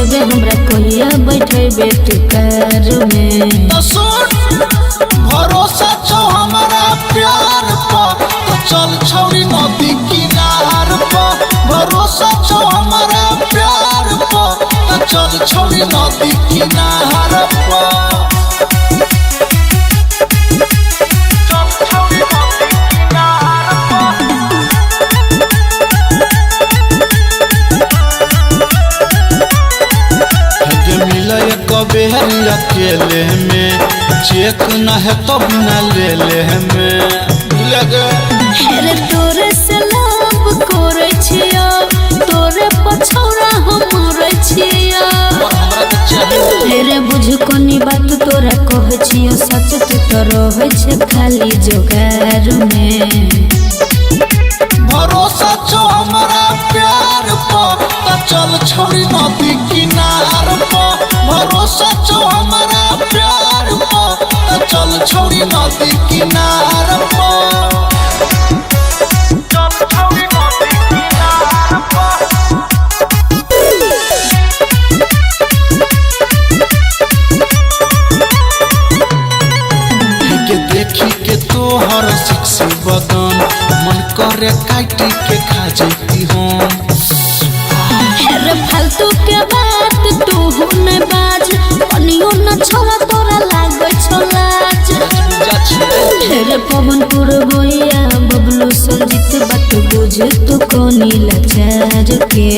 देवे हमरा कहिया बैठे बेट कार में। तो सुन भरोसा छो हमारा प्यार पर तो चल छौरी नदी किनार पर। भरोसा छो हमारा प्यार पर तो चल छौरी नदी किनार पर। बेहरी अकेले में चेक न है तो बिना ले ले में हेरे तोरे से लाभ करे छिया तोरे पछौरा हम मरे छिया। हेरे बुझ कोनी बात तोरा कहे छियो सच तू तो रहे छे खाली जोगार में। भरोसा छो हमारा प्यार पर तो चल छौरी नदी किनार पर। भरोसा छो हमारा प्यार पर तो चल छौरी नदी किनार पर। देखी के तोहर सेक्सी बदन मन करे काटी के खा जाती हम। हेरे फालतू के बात तू हुने बाज अनियो न छोड़ा तोरा लागे छो लाज। हेरे पवनपुर भैया बबलू संजीत बात बुझ तू कोनी लाचार के।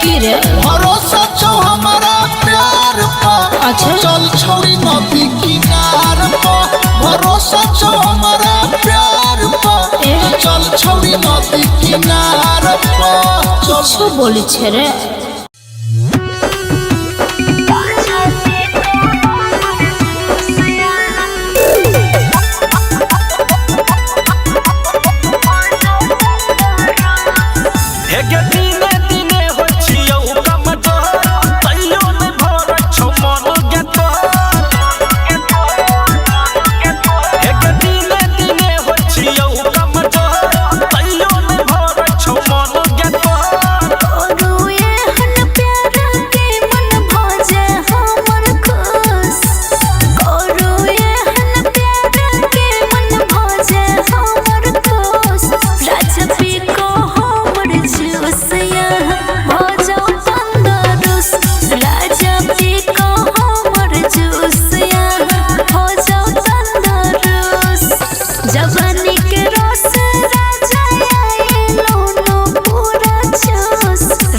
की रे भरोसा छो हमारा प्यार पर अच्छा चल छौरी नदी किनार पर। भरोसा छो हमारा प्यार पर चल छौरी नदी किनार पर। कुछ बोली छे रे।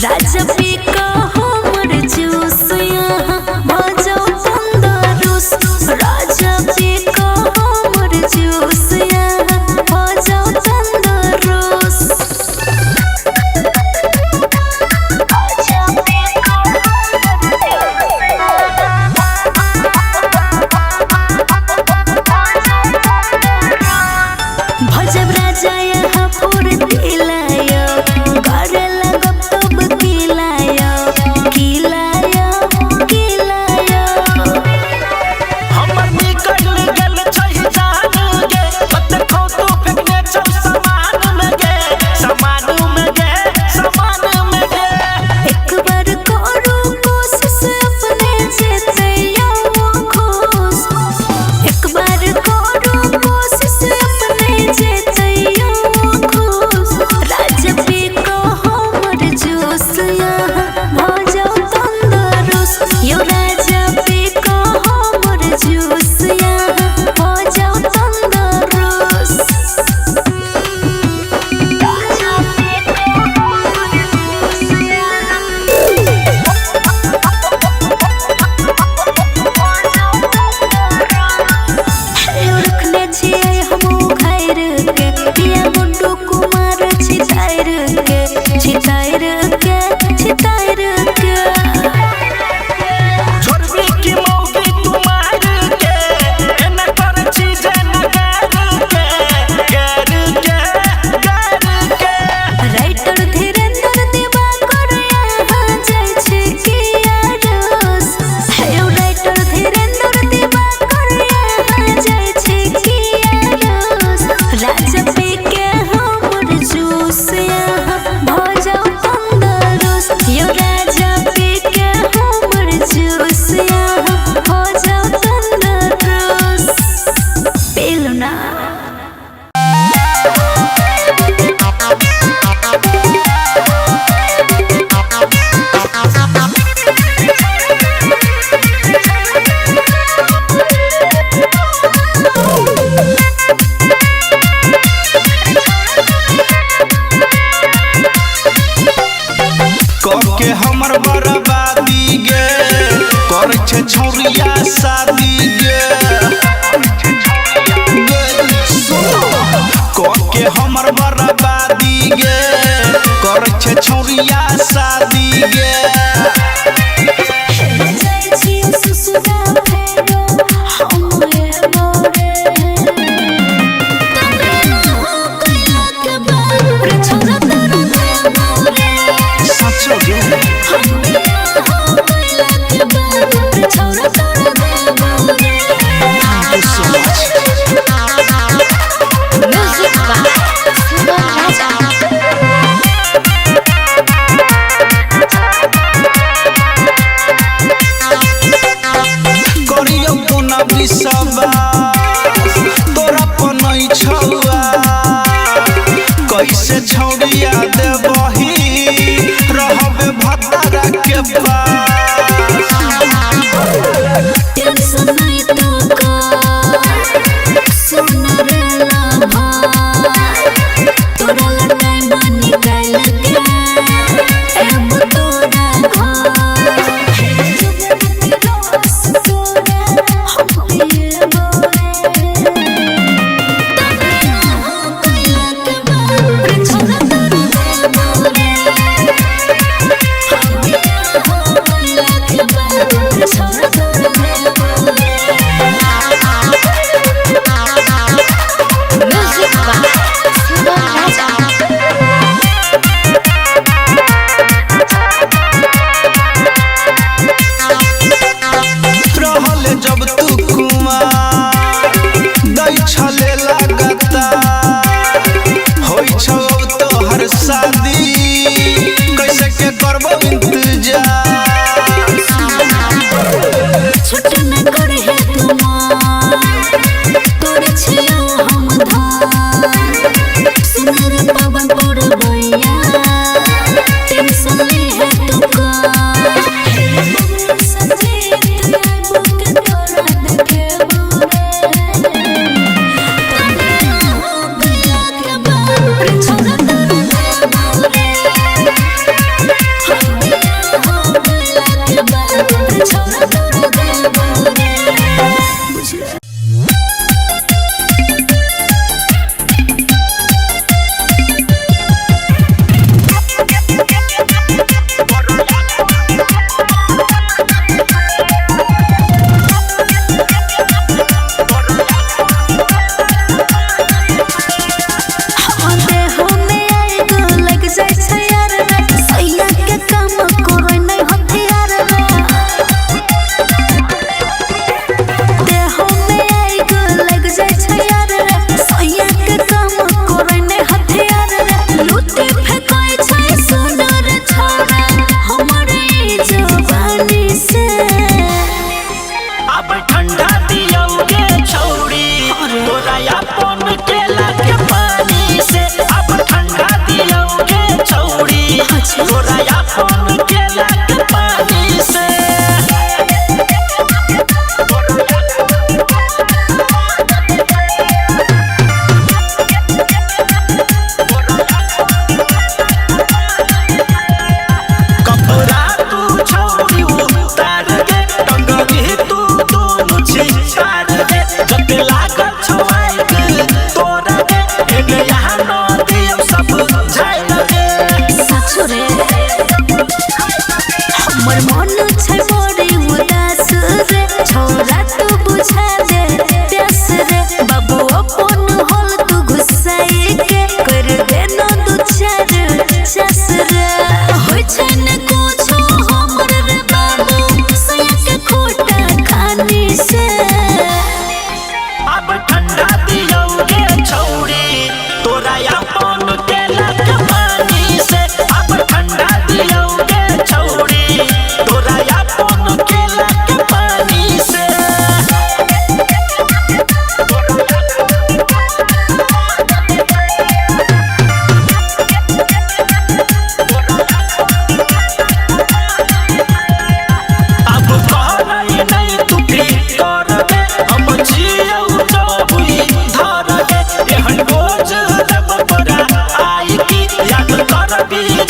राजा पे के हमर बर्बादी गे करे छे छौरिया शादी गे के हमर बर्बादी गे करे छे छौरिया शादी गे कैसे छौड़िया देबही रहबे भतारा के पास टेंशन नहीं तो सुन रे लाभा तोरा लटाई बनी गइल के एम तोरा घर रस तोरा हमरे बोले जब तू कुमार दै छले लगता होई छौ तोहर शादी कैसे के करबो इंतजार छोट न करे है तोरे छियो हम धान सुनर पवन तोर भैया टेंशन ले है तू का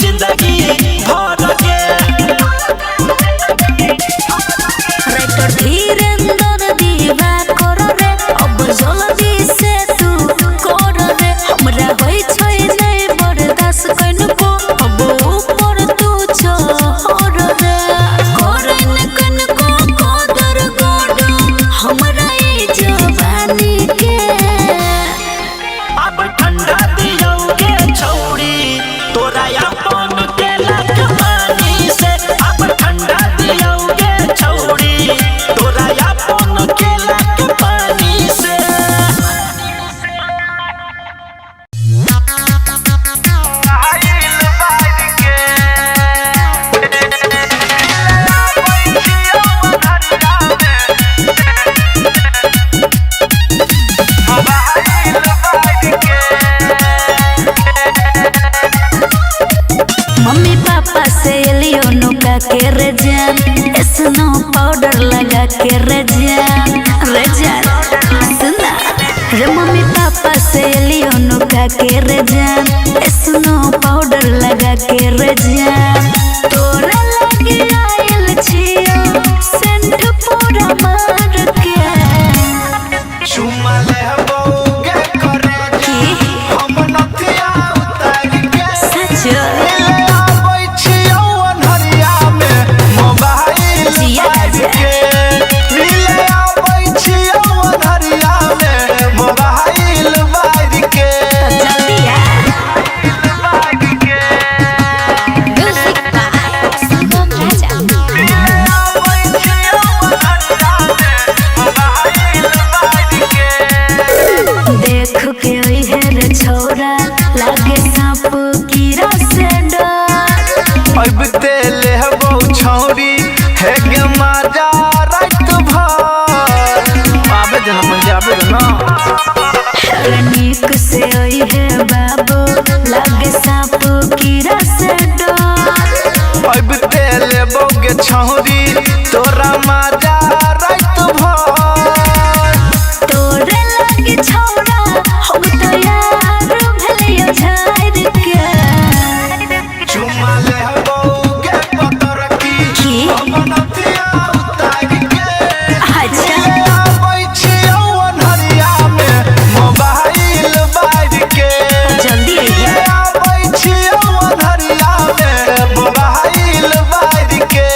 जिंदगी भर के तोरा अपन केला के पानी से अब ठंडा दियोगे छौरी तोरा अपन केला के पानी से मम्मी पापा से लियो नुका के रजान स्नो पाउडर लगा के रजान सुना रे मम्मी पापा से लियो नुका के रजान स्नो पाउडर लगा के रजान तोरा लगे आयल छियो सेंट पूरा मार के चुमा ले बोगे करे की हम नथिया उतार के सच आबै छियौ अन्हरिया में मोबाइल जिया राजा। के मिले आबै छियौ अन्हरिया में मोबाइल बाज के जल्दी आ बाज के म्यूजिक बाय संगम राजा आबै छियौ अन्हरिया में मोबाइल बाज के देख के ओहे रे छोरा लागे सांप कीड़ा से डर अब तेले हबो छौरी है गे माजा रात भर आबे जना पंजाबे ना नीक से ओहे बाबू लागे सांप कीड़ा से डर अब तेले बोगे छौरी तोरा माजा रात भर तोरे लागे छोरा हम तो यार भलियो झाड़ के चुमा ले बोगे पतर की हम नथिया उतार के अच्छा आबै छियौ अन्हरिया में मोबाइल बाज के जल्दी आइए आबै छियौ अन्हरिया में मोबाइल बाज के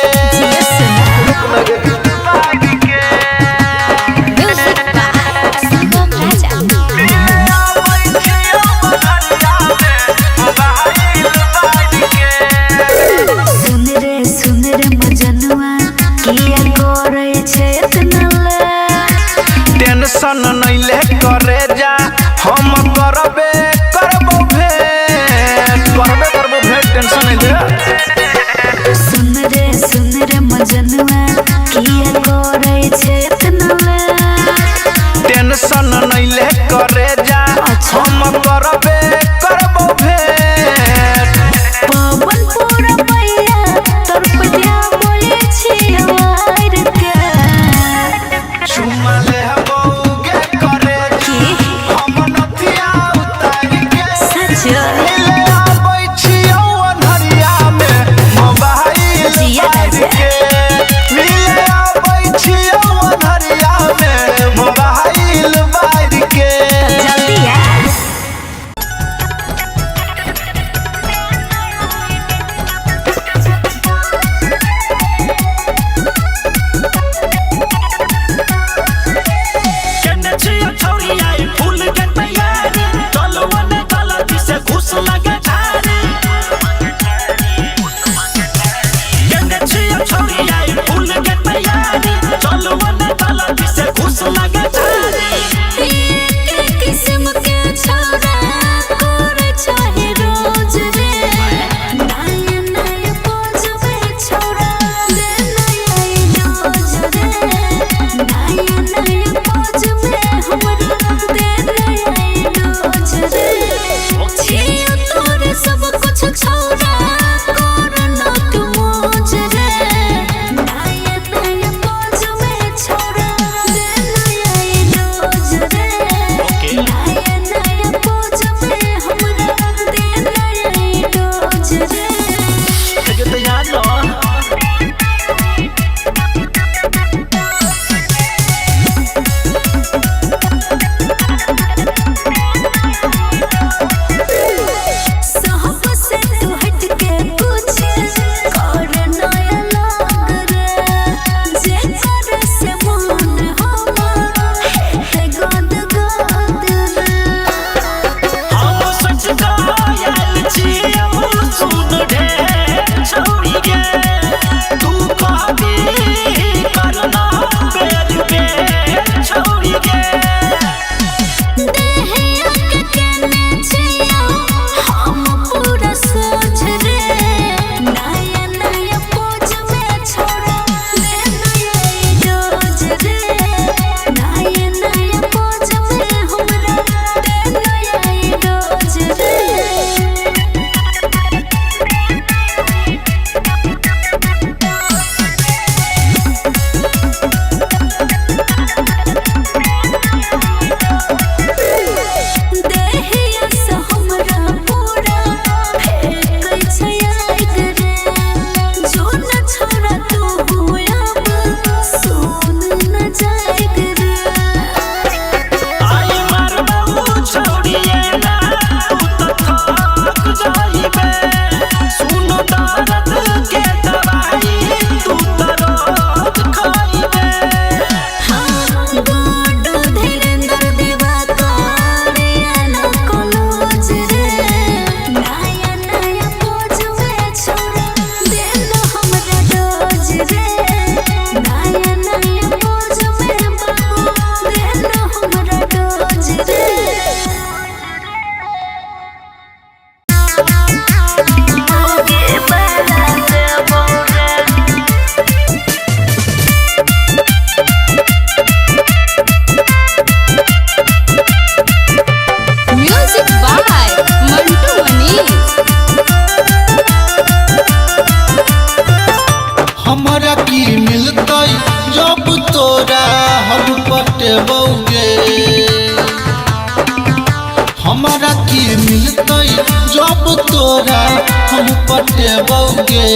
तोरा हम पटेबौगे।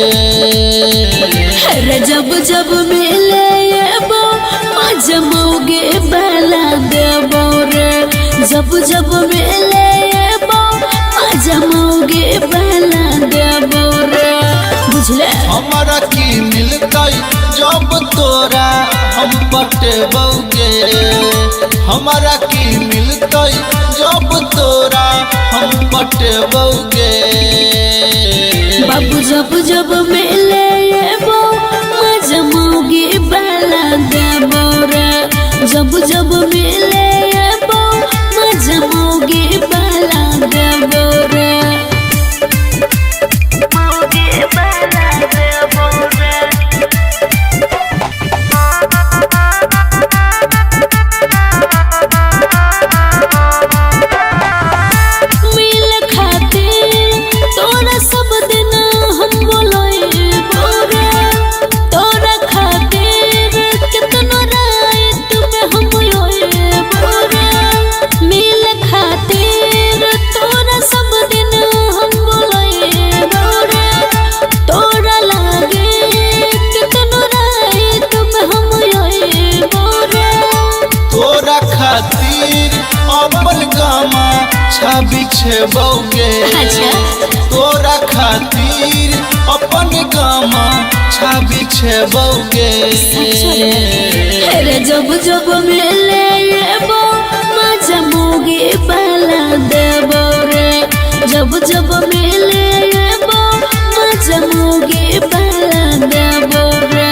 अरे जब जब मिले एबो जमोगे बेला देबो रे। जब जब मिले एबो जमोगे बेला देबो रे। बुझले हमारा की मिलतै जब तोरा हम पटेबौगे। हमारा की मिलतै जब तोरा हम पटेबौगे। बाबू जब जब मिले एबो जमोगे बेला देबो रे। जब जब मिले एबो जमोगे बेला देबो रे। अपन गामा छाबी छेबौगे। तोरा खातिर अपन गामा छाबी छेबौगे। अरे जब जब मिले एबो जमोगे बेला देबो रे। जब जब मिले एबो जमोगे बेला देबो रे।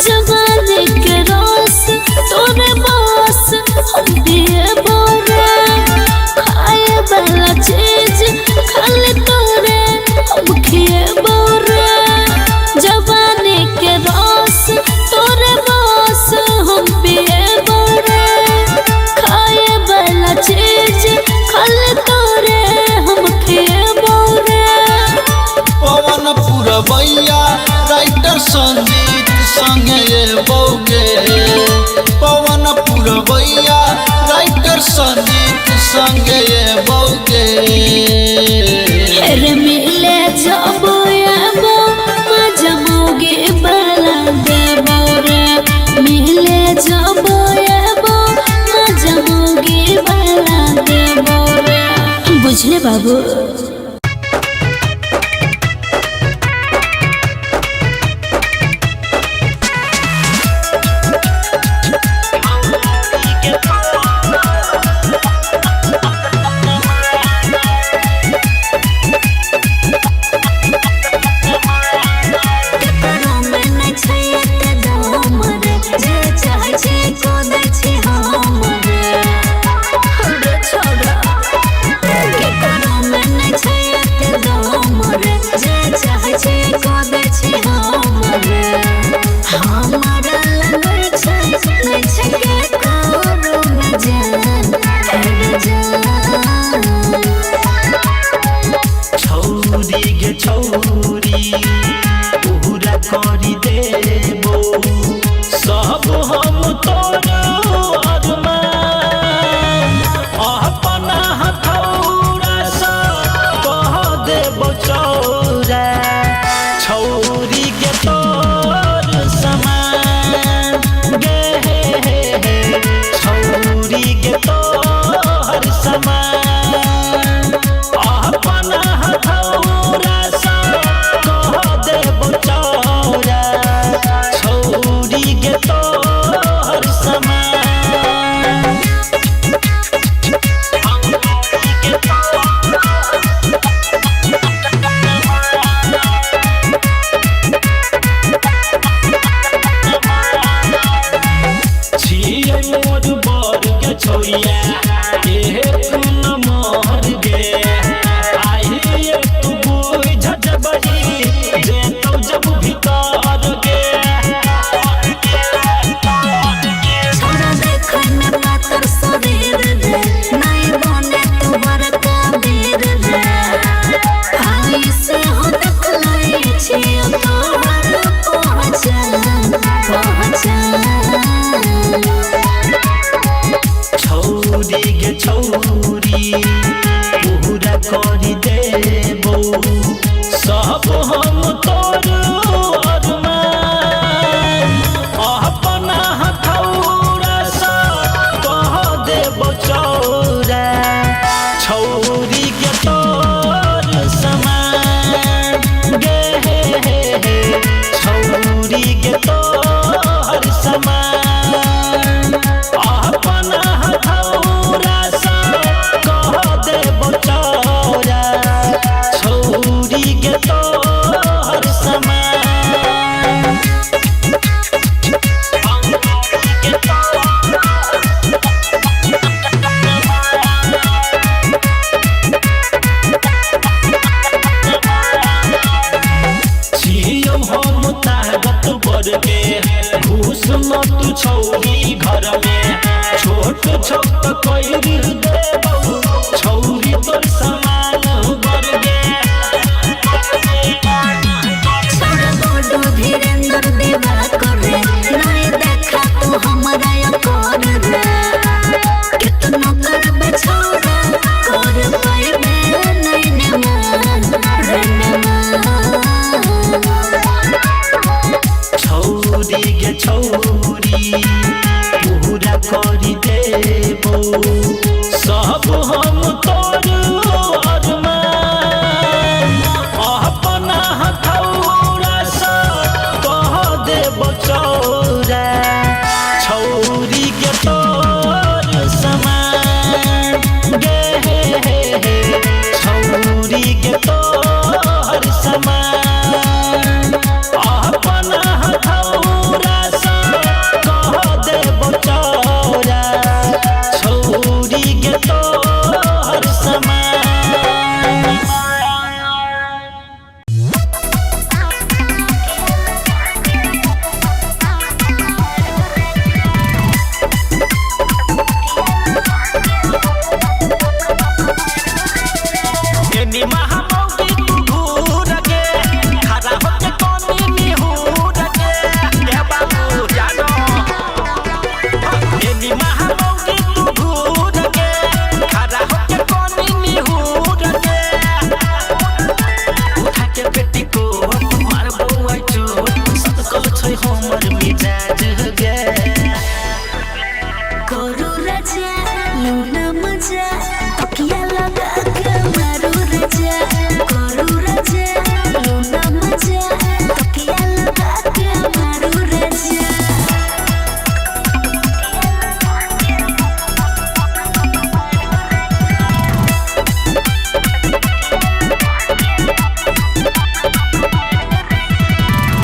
जवानी के रस तोरे बस हम देबो रे। खाए वाला चीज खाली तोरे हम खेबो रे। जवानी के रस तोरे बस हम पिएबो रे। खाए वाला चीज खाली तोरे हम खेबो रे। पवन पुरवैया राइटर संजीत संगे बौगे। पवन पुरवैया राइटर संजीत संगे बौगे। अरे मिले जब एबो जमोगे बेला देबो रे। मिले जब एबो जमोगे बेला देबो रे। बुझले बाबू। छौरी गे छौरी पूरा करी देबो सब हम तोरा अरमान। अपना हथौड़ा सा कह देबो चौरा। छौरी गे तोर समान सुनो तू छौरी घर में छोट छोट कोई देबो छौरी तोर समान बरगे छोड़ धीरेन्द्र देवा करे नहीं देखा तू हमारा या कर रे कितना करबे छोड़ा कर पाइबे नहीं ने छौरी गे छौरी पूरा करी देबो सब हम तोर अरमान अपना हथौड़ा से कह देबो चौरा छौरी के तोर समान गे छौरी के तोर समान अपना हथौड़ा से कह देबो चौरा छौरी के तोर समान एनी महामौगी तू घूर के खड़ा होके कोनी निहूर के ए बाबू जानो एनी महामौगी तू घूर के खड़ा होके कोनी निहूर के उठा के बेटी को मारबो आई चोट सब कल छै हमर मिजाज गे करू राजा लूना मजा तकिया लगा के मारू राजा करू राजा लूना मजा तकिया लगा के मारू राजा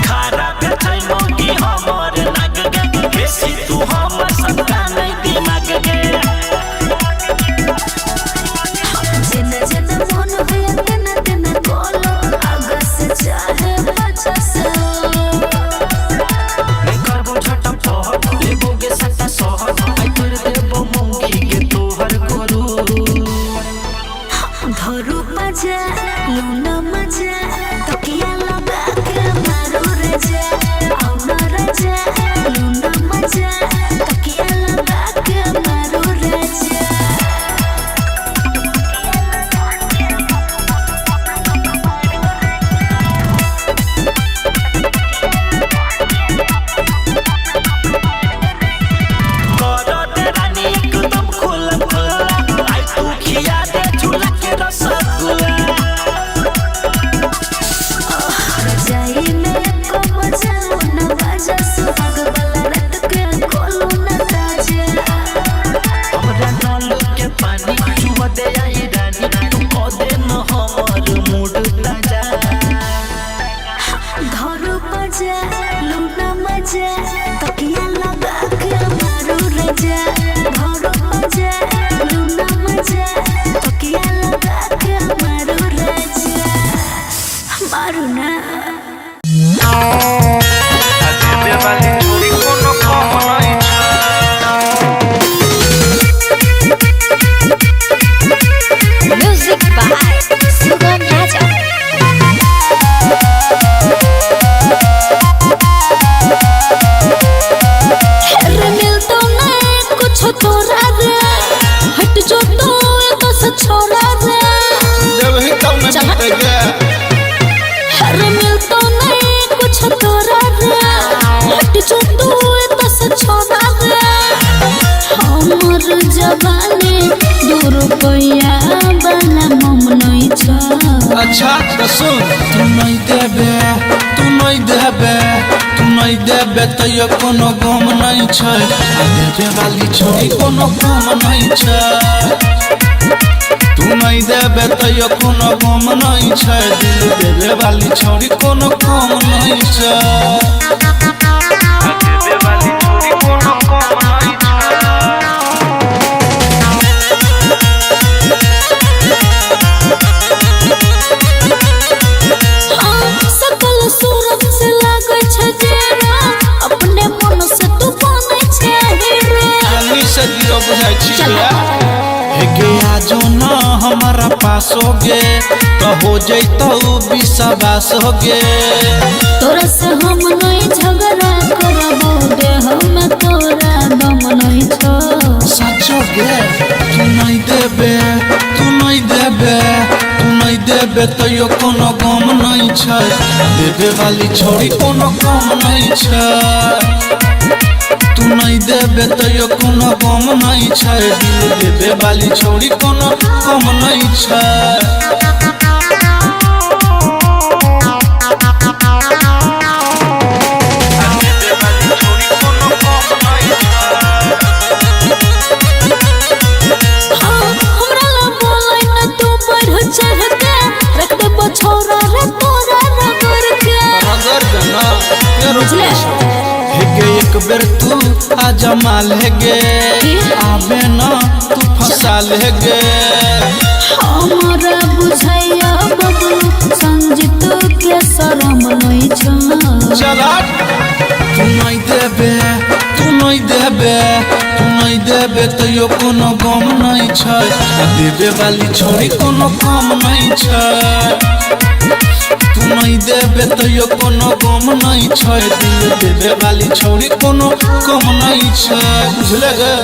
खरा पे छै मोगी हमर नाग गे बेसी तू हमर सत्ता नहीं दिमाग गे जना जना मन है तना तना बोलो आगे से चाहे बचा से मैं करबो झटपट लेबो गे सत्ता सहर आई कर देबो मोगी गे तोहर करू धरू मजा लूना मजा तकिया लगा के मारू राजा औना राजा लूना मजा तकिया लगा के मारू राजा कर दे रानी एकदम खुला खुला आई तू खिया दे झूला के रसगुल्ला जाई में को मजा न बाजा सुहाग वाला रात के कोलू न ताजा हमरा नल के पानी चुआ दे आई रानी तू कह दे न हमर मूड ताजा धरू मजा लूना मजा तकिया लगा के मारू राजा धरू मजा लूना मजा तकिया लगा के मारू राजा मारू ना म्यूजिक बाय सुगम राजा रे मिल तो नहीं कुछ तोरा रे हट जो तो से छोड़ा रे जब ही तब में मिलते गे रे मिल तो नहीं कुछ तोरा रे हट जो तो से छोड़ा रे हमर जवानी दूर रुपया बना मम नहीं छ अच्छा तो सुन तू नहीं देबे तो ये कोनो गम नहीं छै आ देबे वाली छोरी कोनो गम नहीं छै तू नहीं देबे तो ये कोनो गम नहीं छै दिल देबे वाली छोरी कोनो गम नहीं छै देबे वाली छोरी कोनो गम नहीं सकल सूरत से लागे छ जेना अपने मन से जो ना हमारा पास हो गे तो हो जैतो विश्वास हो गे। तोरा से हम नहीं झगड़ा करबो दे हम तोरा दम नहीं छो। सचो गे तू नहीं देबे तू नहीं देबे तू नहीं देबे तो यो कोनो गम नहीं छै। देबे वाली छोड़ी कोनो गम नहीं छै। तू नहीं देबे तो यो कोनो गम नहीं छै। दिल देबे वाली छोड़ी कोनो गम नहीं छै। एक बेर तू आजमा लेगे आबे ना तू फंसा लेगे। हमरा बुझैया बबलू संजित के शरम नहीं छ। चला तू नहीं देबे तू नहीं देबे तू नहीं देबे तो यो कोनो गम नहीं छै। देबे वाली छोड़ी कोनो गम नहीं छै। तू नहीं देबे तो यो कोनो गम नहीं छै। दिल देबे वाली छोड़ी कोनो गम नहीं छै। बुझले गे।